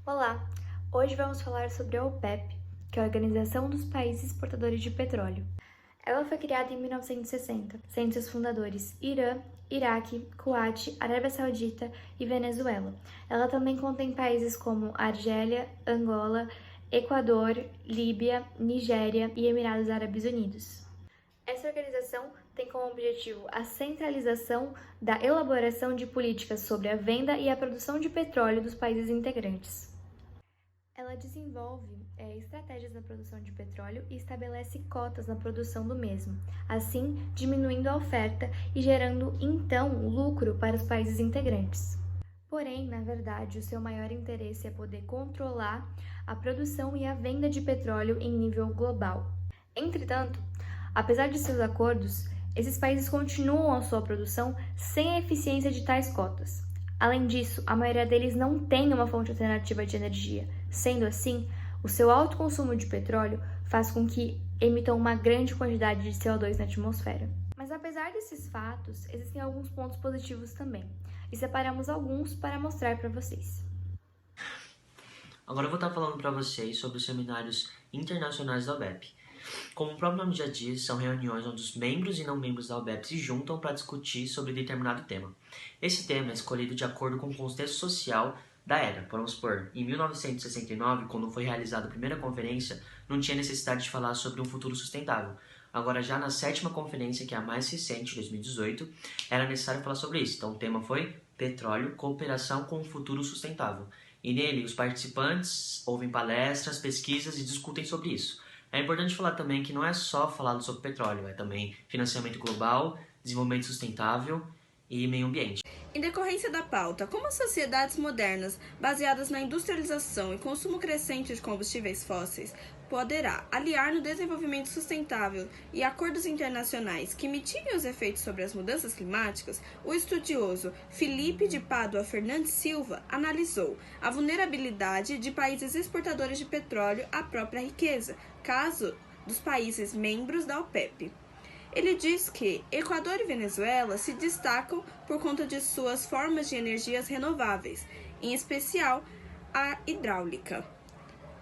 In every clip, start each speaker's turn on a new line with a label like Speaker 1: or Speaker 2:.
Speaker 1: Olá! Hoje vamos falar sobre a OPEP, que é a Organização dos Países Exportadores de Petróleo. Ela foi criada em 1960, sendo seus fundadores Irã, Iraque, Kuwait, Arábia Saudita e Venezuela. Ela também contém países como Argélia, Angola, Equador, Líbia, Nigéria e Emirados Árabes Unidos. Essa organização tem como objetivo a centralização da elaboração de políticas sobre a venda e a produção de petróleo dos países integrantes. Ela desenvolve estratégias na produção de petróleo e estabelece cotas na produção do mesmo, assim diminuindo a oferta e gerando, então, lucro para os países integrantes. Porém, na verdade, o seu maior interesse é poder controlar a produção e a venda de petróleo em nível global. Entretanto, apesar de seus acordos, esses países continuam a sua produção sem a eficiência de tais cotas. Além disso, a maioria deles não tem uma fonte alternativa de energia. Sendo assim, o seu alto consumo de petróleo faz com que emitam uma grande quantidade de CO2 na atmosfera. Mas apesar desses fatos, existem alguns pontos positivos também, e separamos alguns para mostrar para vocês.
Speaker 2: Agora eu vou estar falando para vocês sobre os seminários internacionais da OPEP. Como o próprio nome já diz, são reuniões onde os membros e não membros da OPEP se juntam para discutir sobre determinado tema. Esse tema é escolhido de acordo com o contexto social da era. Vamos supor, em 1969, quando foi realizada a primeira conferência, não tinha necessidade de falar sobre um futuro sustentável. Agora, já na sétima conferência, que é a mais recente, 2018, era necessário falar sobre isso. Então, o tema foi Petróleo, Cooperação com o Futuro Sustentável. E nele, os participantes ouvem palestras, pesquisas e discutem sobre isso. É importante falar também que não é só falado sobre petróleo, é também financiamento global, desenvolvimento sustentável e meio ambiente.
Speaker 3: Em decorrência da pauta, como as sociedades modernas, baseadas na industrialização e consumo crescente de combustíveis fósseis, poderá aliar no desenvolvimento sustentável e acordos internacionais que mitiguem os efeitos sobre as mudanças climáticas, o estudioso Felipe de Pádua Fernandes Silva analisou a vulnerabilidade de países exportadores de petróleo à própria riqueza, caso dos países membros da OPEP. Ele diz que Equador e Venezuela se destacam por conta de suas formas de energias renováveis, em especial a hidráulica.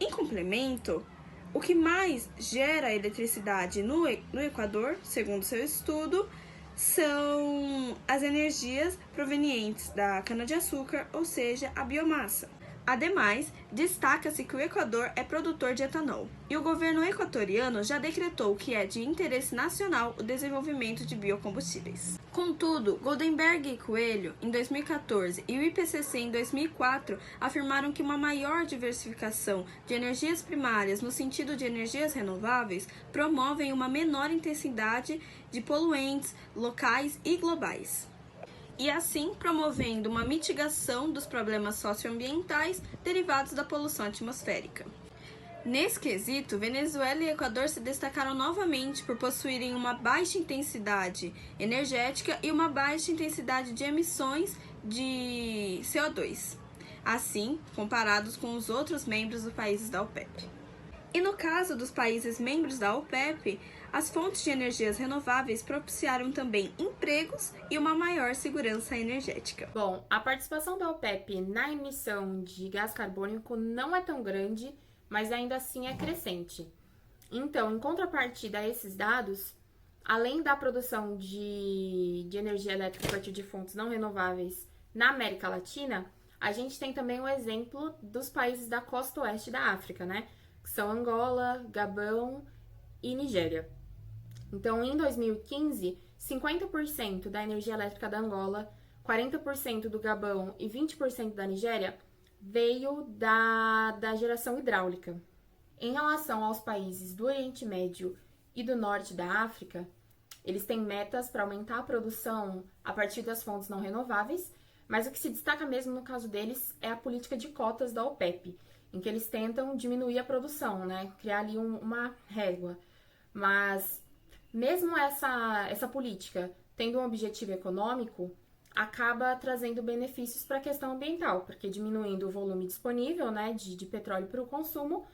Speaker 3: Em complemento, o que mais gera eletricidade no Equador, segundo seu estudo, são as energias provenientes da cana-de-açúcar, ou seja, a biomassa. Ademais, destaca-se que o Equador é produtor de etanol, e o governo equatoriano já decretou que é de interesse nacional o desenvolvimento de biocombustíveis. Contudo, Goldenberg e Coelho, em 2014, e o IPCC em 2004, afirmaram que uma maior diversificação de energias primárias no sentido de energias renováveis promovem uma menor intensidade de poluentes locais e globais, e assim promovendo uma mitigação dos problemas socioambientais derivados da poluição atmosférica. Nesse quesito, Venezuela e Equador se destacaram novamente por possuírem uma baixa intensidade energética e uma baixa intensidade de emissões de CO2, assim comparados com os outros membros dos países da OPEP. E no caso dos países membros da OPEP, as fontes de energias renováveis propiciaram também empregos e uma maior segurança energética.
Speaker 4: Bom, a participação da OPEP na emissão de gás carbônico não é tão grande, mas ainda assim é crescente. Então, em contrapartida a esses dados, além da produção de energia elétrica a partir de fontes não renováveis na América Latina, a gente tem também o exemplo dos países da costa oeste da África, né? Que são Angola, Gabão e Nigéria. Então, em 2015, 50% da energia elétrica da Angola, 40% do Gabão e 20% da Nigéria veio da geração hidráulica. Em relação aos países do Oriente Médio e do Norte da África, eles têm metas para aumentar a produção a partir das fontes não renováveis, mas o que se destaca mesmo no caso deles é a política de cotas da OPEP, em que eles tentam diminuir a produção, né? Criar ali uma régua. Mas mesmo essa política tendo um objetivo econômico, acaba trazendo benefícios para a questão ambiental, porque diminuindo o volume disponível, né, de petróleo para o consumo,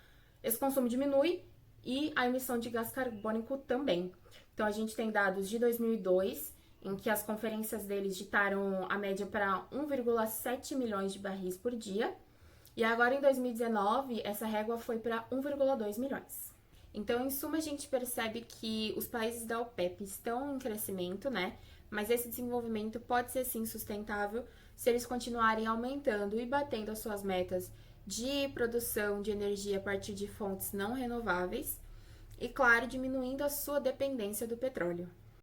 Speaker 4: esse consumo diminui e a emissão de gás carbônico também. Então, a gente tem dados de 2002, em que as conferências deles ditaram a média para 1,7 milhões de barris por dia, E agora, em 2019, essa régua foi para 1,2 milhões. Então, em suma, a gente percebe que os países da OPEP estão em crescimento, né? Mas esse desenvolvimento pode ser sim sustentável se eles continuarem aumentando e batendo as suas metas de produção de energia a partir de fontes não renováveis e, claro, diminuindo a sua dependência do petróleo.